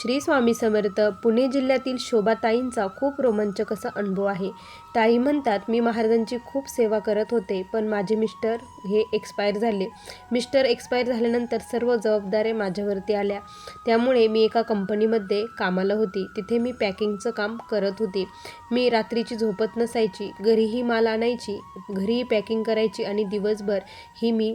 श्री स्वामी समर्थ. पुणे जिल्ह्यातील शोभाताईंचा खूप रोमांचक असा अनुभव आहे. ताई म्हणतात, मी महाराजांची खूप सेवा करत होते, पण माझे मिस्टर हे एक्सपायर झाले. मिस्टर एक्सपायर झाल्यानंतर सर्व जबाबदाऱ्या माझ्यावरती आल्या. त्यामुळे मी एका कंपनीमध्ये कामाला होती. तिथे मी पॅकिंगचं काम करत होते. मी रात्रीची झोपत नसायची. घरीही माल आणायची, घरीही पॅकिंग करायची आणि दिवसभर ही मी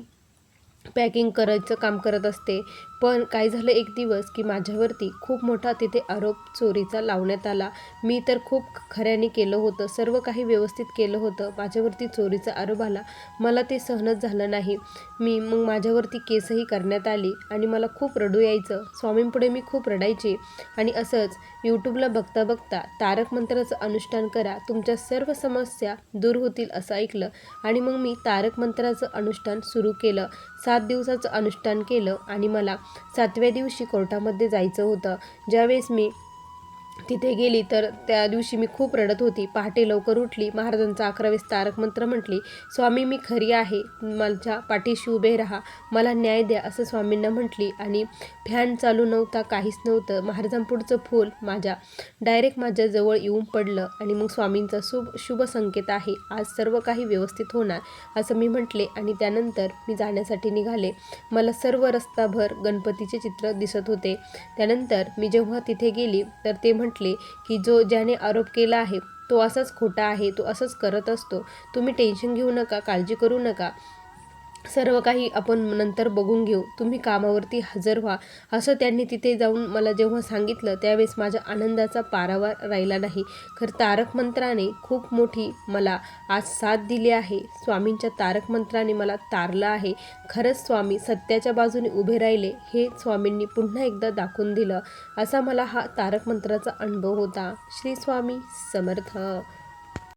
पॅकिंग करायचं काम करत असते. पण काय झालं एक दिवस की माझ्यावरती खूप मोठा तिथे आरोप चोरीचा लावण्यात आला. मी तर खूप खऱ्याने केलं होतं, सर्व काही व्यवस्थित केलं होतं. माझ्यावरती चोरीचा आरोप आला. मला ते सहनच झालं नाही. मग माझ्यावरती केसही करण्यात आली आणि मला खूप रडू यायचं. स्वामींपुढे मी खूप रडायचे. आणि असंच यूट्यूबला बघता बघता तारक मंत्राचं अनुष्ठान करा, तुमच्या सर्व समस्या दूर होतील असं ऐकलं आणि मग मी तारक मंत्राचं अनुष्ठान सुरू केलं. 7 दिवसाचं अनुष्ठान केलं आणि मला 7व्या दिवशी कोर्टामध्ये जायचं होतं. ज्यावेळेस मी तिथे गेली तर त्या दिवशी मी खूप रडत होती. पहाटे लवकर उठली, महाराजांचा 11 वेळेस तारक मंत्र म्हटली. स्वामी मी खरी आहे, माझ्या पाठीशी उभे राहा, मला न्याय द्या असं स्वामींना म्हटली. आणि फॅन चालू नव्हता, काहीच नव्हतं. महाराजांपुढचं फूल डायरेक्ट माझ्या जवळ येऊन पडलं आणि मग स्वामींचा शुभ संकेत आहे, आज सर्व काही व्यवस्थित होणार असं मी म्हटले. आणि त्यानंतर मी जाण्यासाठी निघाले. मला सर्व रस्ताभर गणपतीचे चित्र दिसत होते. त्यानंतर मी जेव्हा तिथे गेली तर ते म्हटले की ज्याने आरोप केला आहे तो असाच खोटा आहे, तो असंच करत असतो, तुम्ही टेन्शन घेऊ नका, काळजी करू नका, सर्व काही आपण नंतर बघून घेऊ, तुम्ही कामावरती हजर व्हा असं त्यांनी तिथे जाऊन मला जेव्हा सांगितलं त्यावेळेस माझ्या आनंदाचा पारावार राहिला नाही. खरं तारक मंत्राने खूप मोठी मला आज साथ दिली आहे. स्वामींच्या तारक मंत्राने मला तारलं आहे. खरंच स्वामी सत्याच्या बाजूने उभे राहिले हे स्वामींनी पुन्हा एकदा दाखवून दिलं. असा मला हा तारक मंत्राचा अनुभव होता. श्री स्वामी समर्थ.